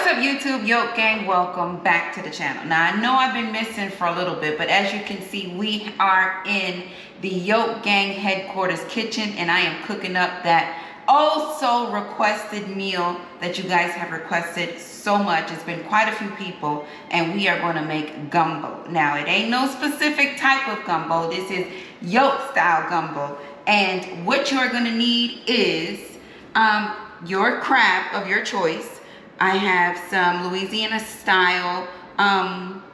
What's up YouTube, Yolk Gang? Welcome back to the channel. Now I know I've been missing for a little bit, but as you can see, we are in the Yolk Gang headquarters kitchen and I am cooking up that oh so requested meal that you guys have requested so much. It's been quite a few people and we are going to make gumbo. Now it ain't no specific type of gumbo. This is Yolk style gumbo, and what you're going to need is your crab of your choice. I have some Louisiana style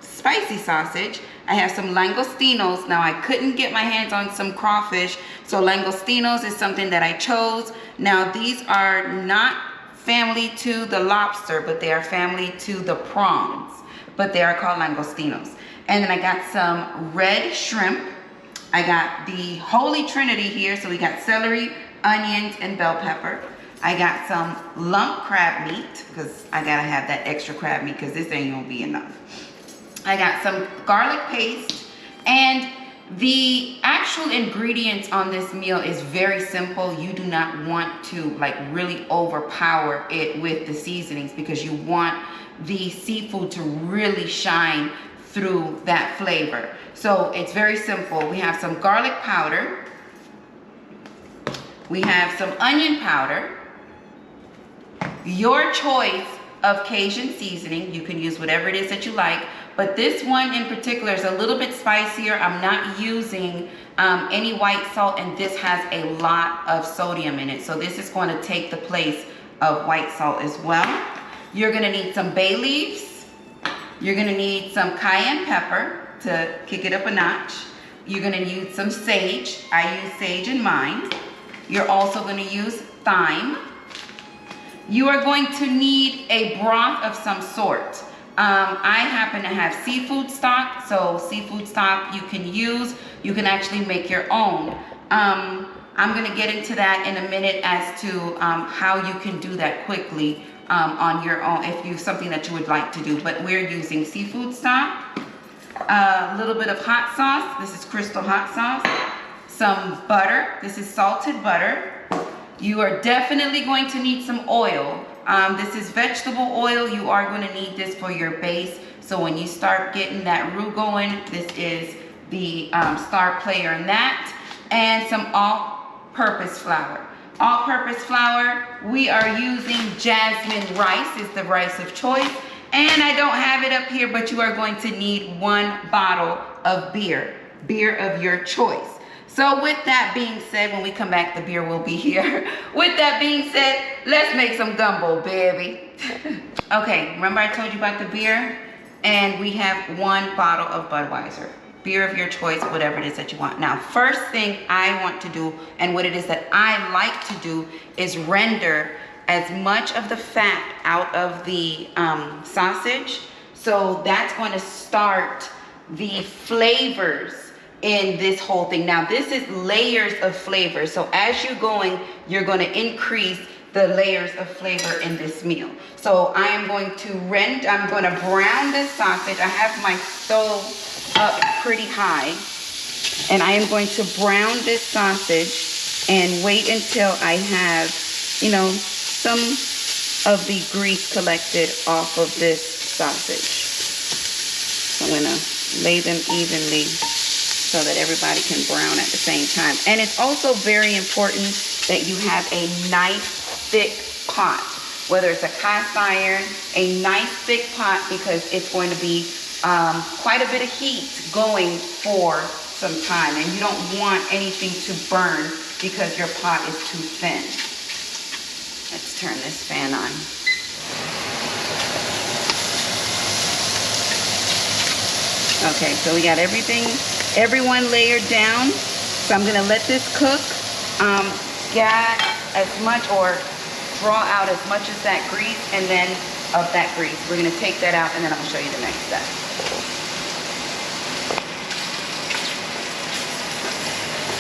spicy sausage. I have some langostinos. Now I couldn't get my hands on some crawfish, so langostinos is something that I chose. Now these are not family to the lobster, but they are family to the prawns, but they are called langostinos. And then I got some red shrimp. I got the Holy Trinity here, so we got celery, onions, and bell pepper. I got some lump crab meat because I gotta have that extra crab meat because this ain't gonna be enough. I got some garlic paste, and the actual ingredients on this meal is very simple. You do not want to like really overpower it with the seasonings because you want the seafood to really shine through that flavor. So it's very simple. We have some garlic powder. We have some onion powder. Your choice of Cajun seasoning. You can use whatever it is that you like, but this one in particular is a little bit spicier. I'm not using any white salt, and this has a lot of sodium in it, so this is going to take the place of white salt as well. You're going to need some bay leaves. You're going to need some cayenne pepper to kick it up a notch. You're going to use some sage. I use sage in mine. You're also going to use thyme. You are going to need a broth of some sort. I happen to have seafood stock, so seafood stock you can use. You can actually make your own. I'm going to get into that in a minute as to how you can do that quickly on your own if you something that you would like to do. But we're using seafood stock, a little bit of hot sauce. This is Crystal hot sauce. Some butter. This is salted butter. You are definitely going to need some oil. This is vegetable oil. You are going to need this for your base. So when you start getting that roux going, this is the star player in that. And some all-purpose flour. All-purpose flour, we are using jasmine rice, is the rice of choice. And I don't have it up here, but you are going to need 1 bottle of beer of your choice. So with that being said, when we come back, the beer will be here. With that being said, let's make some gumbo, baby. Okay, remember I told you about the beer? And we have 1 bottle of Budweiser. Beer of your choice, whatever it is that you want. Now, first thing I want to do, and what it is that I like to do, is render as much of the fat out of the sausage. So that's going to start the flavors in this whole thing. Now this is layers of flavor, so as you're going to increase the layers of flavor in this meal. So I am going to I'm going to brown this sausage. I have my stove up pretty high, and I am going to brown this sausage and wait until I have, you know, some of the grease collected off of this sausage. So I'm going to lay them evenly so that everybody can brown at the same time. And it's also very important that you have a nice thick pot, whether it's a cast iron, a nice thick pot, because it's going to be quite a bit of heat going for some time, and you don't want anything to burn because your pot is too thin. Let's turn this fan on. Okay, so we got everyone layered down. So I'm gonna let this cook. Get as much, or draw out as much as that grease, and then of that grease. We're gonna take that out, and then I'm gonna show you the next step.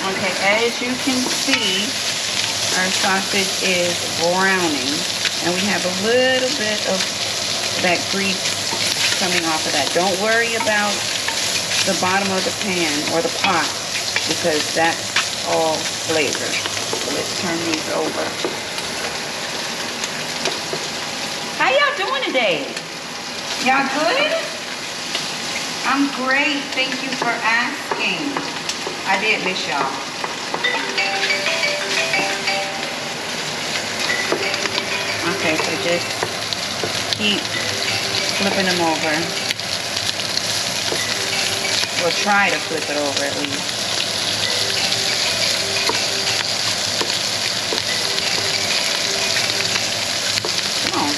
Okay, as you can see, our sausage is browning, and we have a little bit of that grease coming off of that. Don't worry about the bottom of the pan or the pot, because that's all flavor. So let's turn these over. How y'all doing today? Y'all good? I'm great. Thank you for asking. I did miss y'all. Okay, so just keep flipping them over. We'll try to flip it over at least. Come on.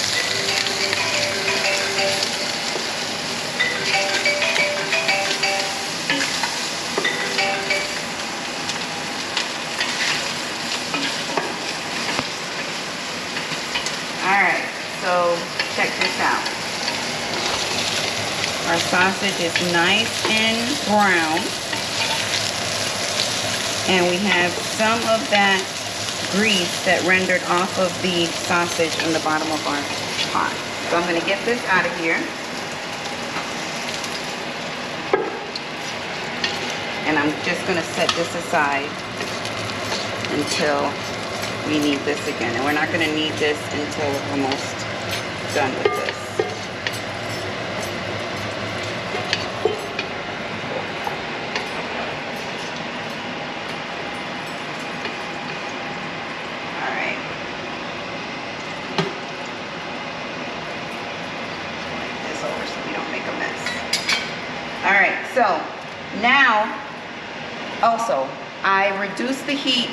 Alright, so check this out. Our sausage is nice and brown. And we have some of that grease that rendered off of the sausage in the bottom of our pot. So I'm going to get this out of here. And I'm just going to set this aside until we need this again. And we're not going to need this until we're almost done with this. So now, also, I reduced the heat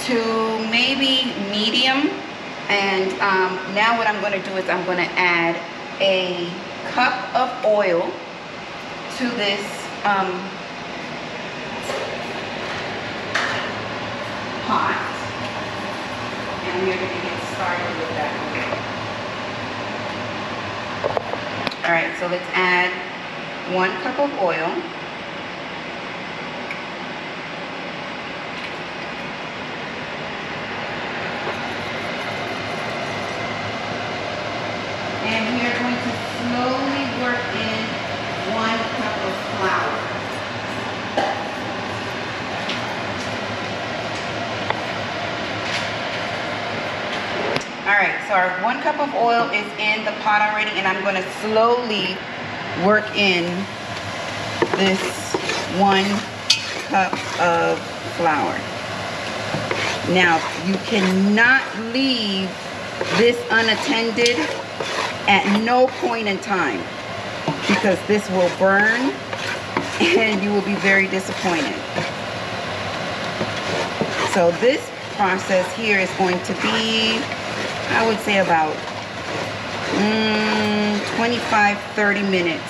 to maybe medium, and now what I'm going to do is I'm going to add a cup of oil to this pot, and we're going to get started with that. All right, so let's add 1 cup of oil. And we are going to slowly work in 1 cup of flour. All right, so our 1 cup of oil is in the pot already, and I'm going to slowly work in this 1 cup of flour. Now, you cannot leave this unattended at no point in time, because this will burn and you will be very disappointed. So this process here is going to be, I would say, about 25-30 minutes.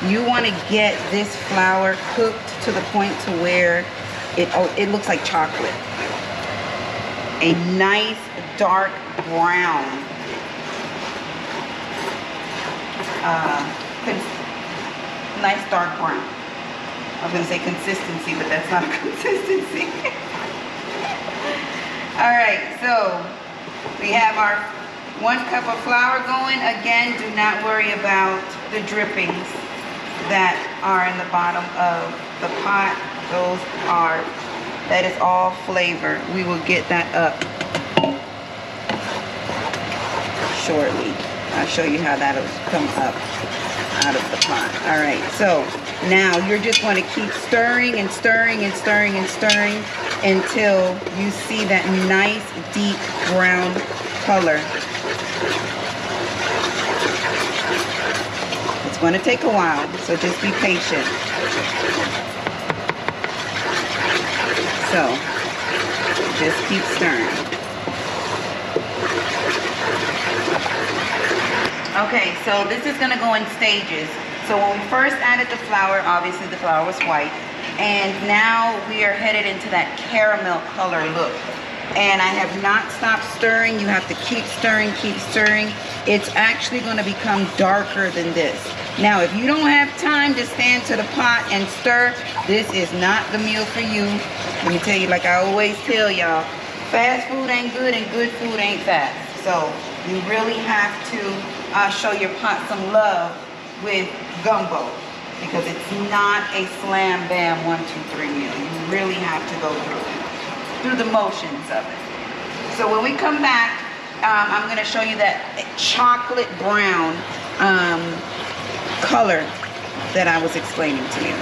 You want to get this flour cooked to the point to where it looks like chocolate. A nice dark brown. Nice dark brown. I was going to say consistency, but that's not a consistency. All right, so we have our 1 cup of flour going. Again, do not worry about the drippings that are in the bottom of the pot. That is all flavor. We will get that up shortly. I'll show you how that'll come up out of the pot. All right, so now you're just going to keep stirring and stirring and stirring and stirring until you see that nice deep brown color. It's going to take a while, so just be patient. So just keep stirring. Okay, so this is going to go in stages. So when we first added the flour, obviously the flour was white, and now we are headed into that caramel color look. And I have not stopped stirring. You have to keep stirring, keep stirring. It's actually going to become darker than this. Now, if you don't have time to stand to the pot and stir, this is not the meal for you. Let me tell you, like I always tell y'all, fast food ain't good and good food ain't fast. So you really have to show your pot some love with gumbo, because it's not a slam bam 1, 2, 3 meal. You really have to go through the motions of it. So when we come back, I'm going to show you that chocolate brown color that I was explaining to you.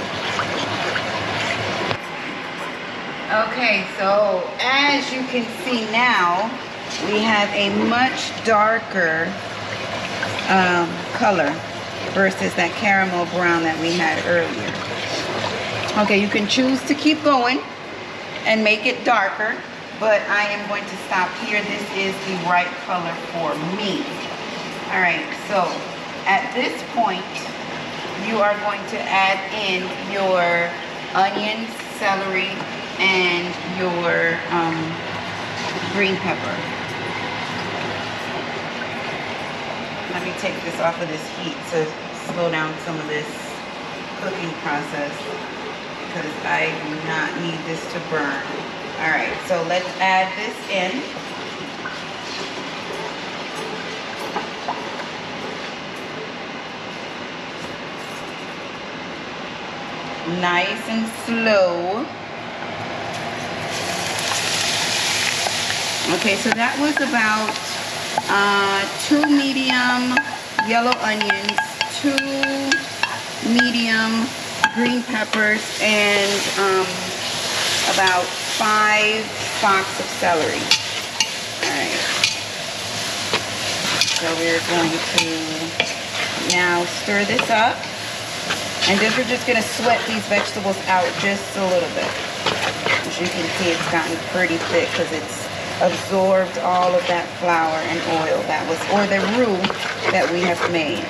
Okay, so as you can see now, we have a much darker color versus that caramel brown that we had earlier. Okay, you can choose to keep going and make it darker, but I am going to stop here. This is the right color for me. All right, so at this point, you are going to add in your onions, celery, and your green pepper. Let me take this off of this heat to slow down some of this cooking process, because I do not need this to burn. All right, so let's add this in. Nice and slow. Okay, so that was about 2 medium yellow onions, 2 medium green peppers, and about 5 stalks of celery. Alright. So we're going to now stir this up. And then we're just going to sweat these vegetables out just a little bit. As you can see, it's gotten pretty thick because it's absorbed all of that flour and oil that was, or the roux that we have made.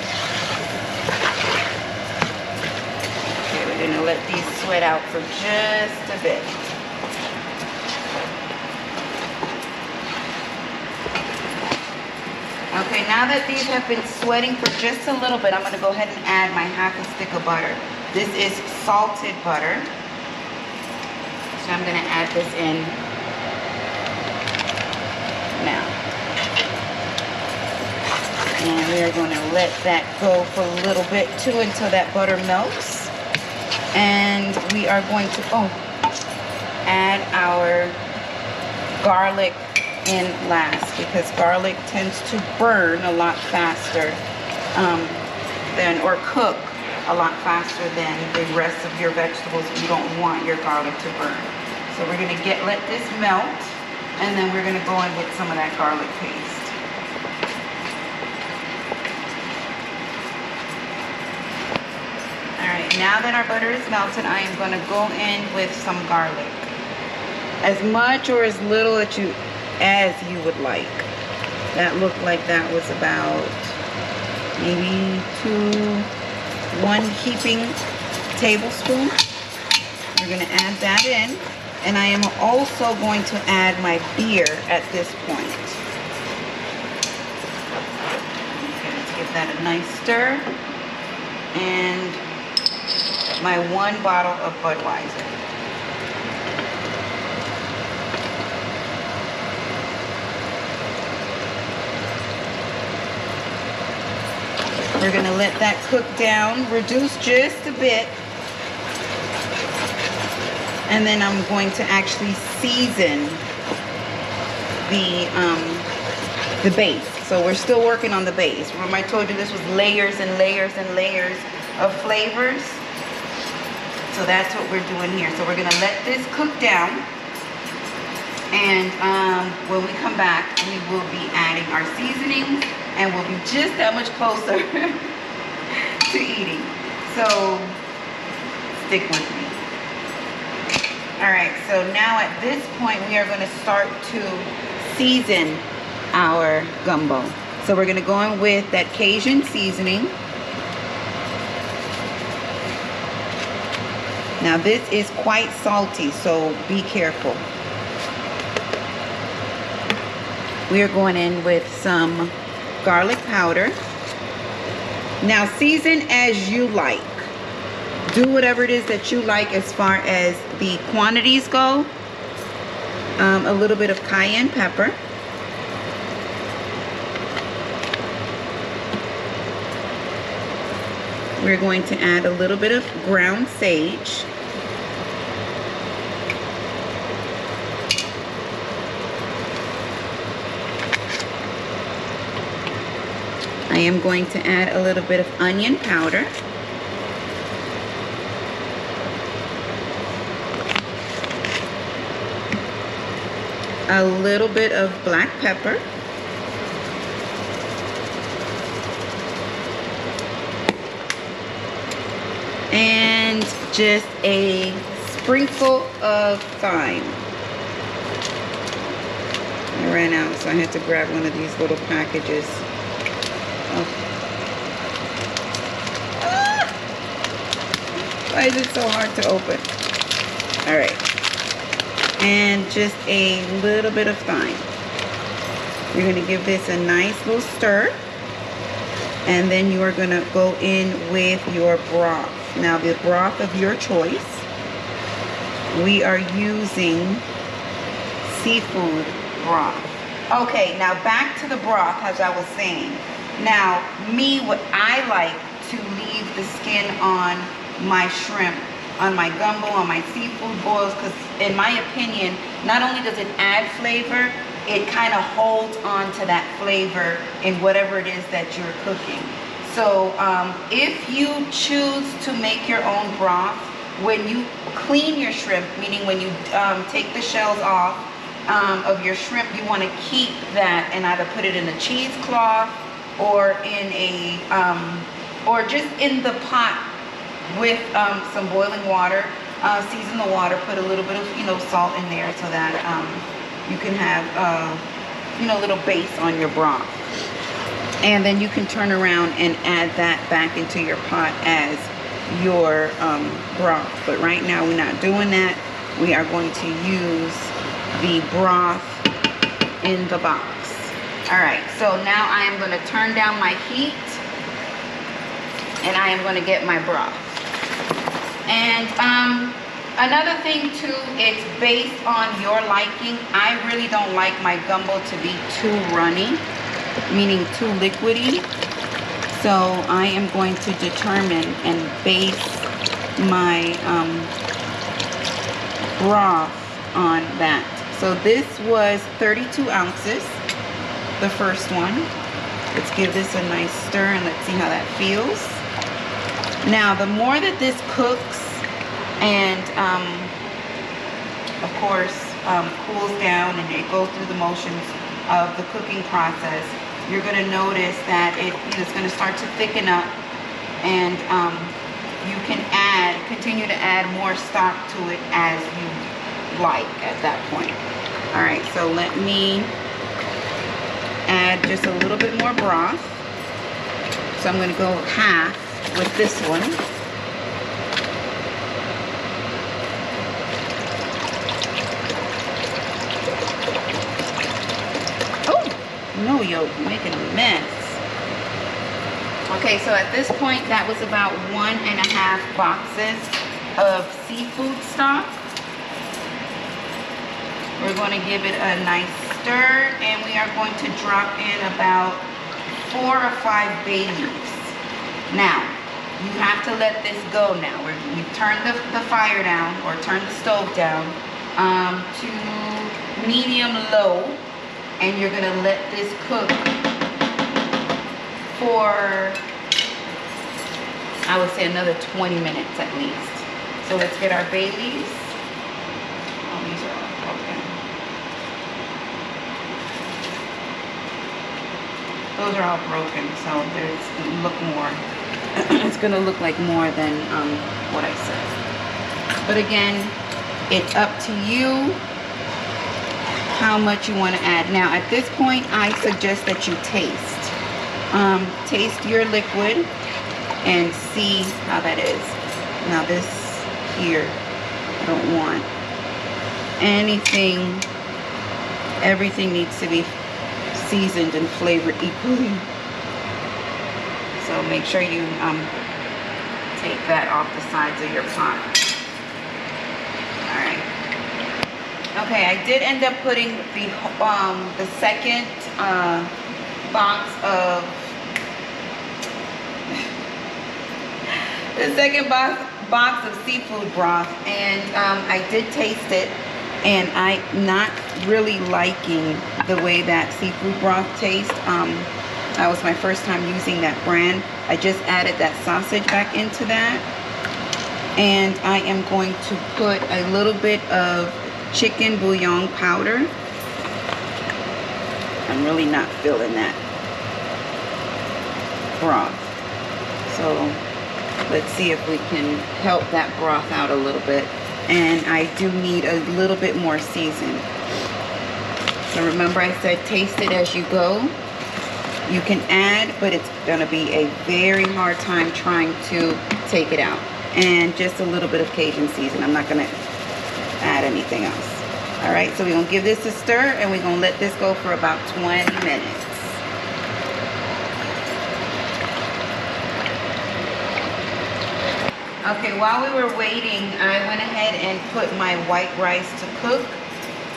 Okay, we're going to let these sweat out for just a bit. Okay, now that these have been sweating for just a little bit, I'm going to go ahead and add my half a stick of butter. This is salted butter. So I'm going to add this in now. And we are going to let that go for a little bit too until that butter melts. And we are going to add our garlic in last, because garlic tends to burn a lot faster or cook a lot faster than the rest of your vegetables. You don't want your garlic to burn. So we're going to let this melt, and then we're going to go in with some of that garlic paste. All right, now that our butter is melted, I am going to go in with some garlic. As much or as little as you would like. That looked like that was about maybe 1 heaping tablespoon. We're going to add that in, and I am also going to add my beer at this point. Okay, let's give that a nice stir, and my 1 bottle of Budweiser. We're going to let that cook down, reduce just a bit, and then I'm going to actually season the base. So we're still working on the base. Remember I told you this was layers and layers and layers of flavors? So that's what we're doing here. So we're going to let this cook down, and when we come back, we will be adding our seasonings, and we'll be just that much closer to eating. So stick with me. All right, so now at this point, we are going to start to season our gumbo. So we're going to go in with that Cajun seasoning. Now this is quite salty, so be careful. We are going in with some garlic powder. Now season as you like. Do whatever it is that you like as far as the quantities go. A little bit of cayenne pepper. We're going to add a little bit of ground sage. I am going to add a little bit of onion powder. A little bit of black pepper. And just a sprinkle of thyme. I ran out, so I had to grab one of these little packages. Why is it so hard to open? All right. And just a little bit of thyme. You're going to give this a nice little stir. And then you are going to go in with your broth. Now, the broth of your choice. We are using seafood broth. Okay, now back to the broth, as I was saying. Now, what I like to leave the skin on my shrimp, on my gumbo, on my seafood boils, because in my opinion, not only does it add flavor, it kind of holds on to that flavor in whatever it is that you're cooking. So if you choose to make your own broth, when you clean your shrimp, meaning when you take the shells off of your shrimp, you want to keep that and either put it in a cheesecloth or in a or just in the pot with some boiling water. Season the water, put a little bit of salt in there so that you can have a little base on your broth. And then you can turn around and add that back into your pot as your broth. But right now we're not doing that. We are going to use the broth in the box. All right, so now I am going to turn down my heat and I am going to get my broth. And another thing too, it's based on your liking. I really don't like my gumbo to be too runny, meaning too liquidy. So I am going to determine and base my broth on that. So this was 32 ounces, the first one. Let's give this a nice stir and let's see how that feels. Now, the more that this cooks and, of course, cools down and it goes through the motions of the cooking process, you're going to notice that it's going to start to thicken up, and you can continue to add more stock to it as you like at that point. All right, so let me add just a little bit more broth. So I'm going to go half with this one. Oh, no, you're making a mess. Okay, so at this point, that was about 1.5 boxes of seafood stock. We're going to give it a nice stir, and we are going to drop in about 4 or 5 bay leaves. Now, you have to let this go now. We've turned the fire down, or turned the stove down to medium-low, and you're going to let this cook for, I would say, another 20 minutes at least. So let's get our bay leaves. Oh, these are all broken. Those are all broken, so there's look more. It's gonna look like more than what I said. But again, it's up to you how much you want to add. Now, at this point, I suggest that you taste. Taste your liquid and see how that is. Now, this here, I don't want anything. Everything needs to be seasoned and flavored equally. So make sure you take that off the sides of your pot. All right. Okay, I did end up putting the second box of box of seafood broth, and I did taste it, and I'm not really liking the way that seafood broth tastes. That was my first time using that brand. I just added that sausage back into that. And I am going to put a little bit of chicken bouillon powder. I'm really not feeling that broth. So let's see if we can help that broth out a little bit. And I do need a little bit more season. So remember I said taste it as you go. You can add, but it's gonna be a very hard time trying to take it out. And just a little bit of Cajun season. I'm not gonna add anything else. All right, so we're gonna give this a stir and we're gonna let this go for about 20 minutes. Okay, while we were waiting, I went ahead and put my white rice to cook.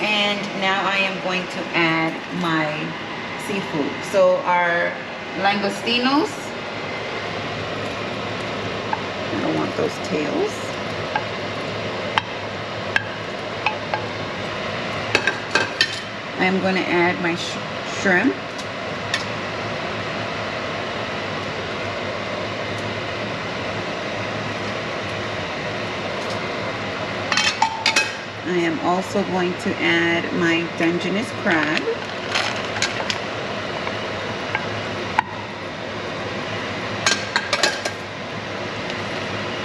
And now I am going to add my seafood. So our langostinos, I don't want those tails. I am going to add my shrimp. I am also going to add my Dungeness crab.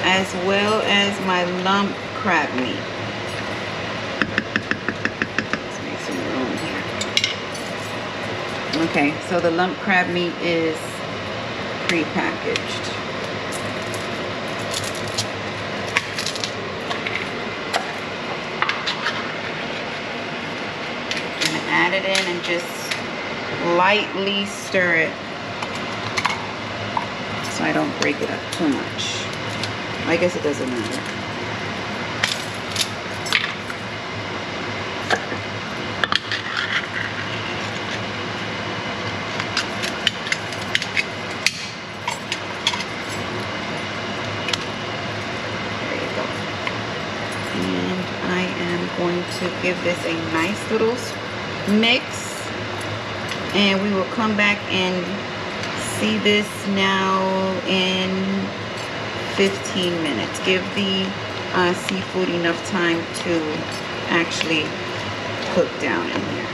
As well as my lump crab meat. Let's make some room here. Okay, so the lump crab meat is pre-packaged. Add it in and just lightly stir it so I don't break it up too much. I guess it doesn't matter. There you go. And I am going to give this a nice little mix, and we will come back and see this now in 15 minutes. Give the seafood enough time to actually cook down in here.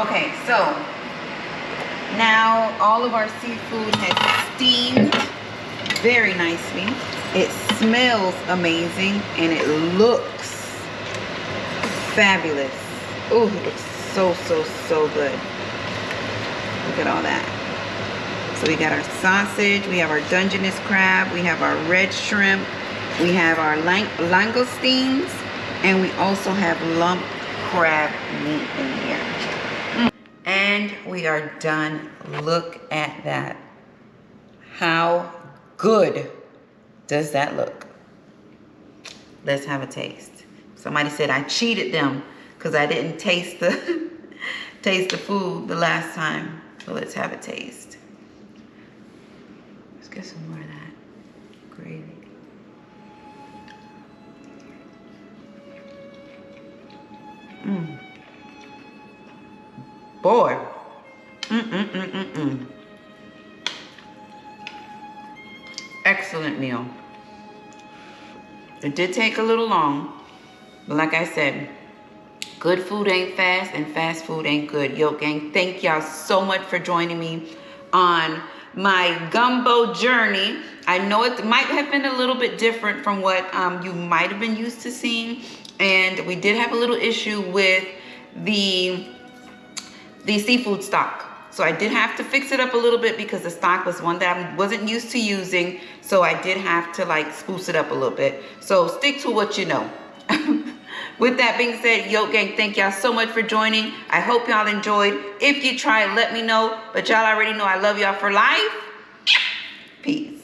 Okay, so now all of our seafood has steamed very nicely. It smells amazing and it looks fabulous. Oh, it looks so good. Look at all that. So we got our sausage, we have our Dungeness crab, we have our red shrimp, we have our langoustines, and we also have lump crab meat in here. And we are done. Look at that. How good does that look? Let's have a taste. Somebody said I cheated them because I didn't taste the taste the food the last time. So let's have a taste. Let's get some more of that gravy. Boy. Excellent meal. It did take a little long, but like I said, good food ain't fast and fast food ain't good. Yo, gang, thank y'all so much for joining me on my gumbo journey. I know it might have been a little bit different from what you might have been used to seeing, and we did have a little issue with the seafood stock. So I did have to fix it up a little bit because the stock was one that I wasn't used to using. So I did have to like spruce it up a little bit. So stick to what you know. With that being said, yo gang, thank y'all so much for joining. I hope y'all enjoyed. If you try, let me know. But y'all already know I love y'all for life. Peace.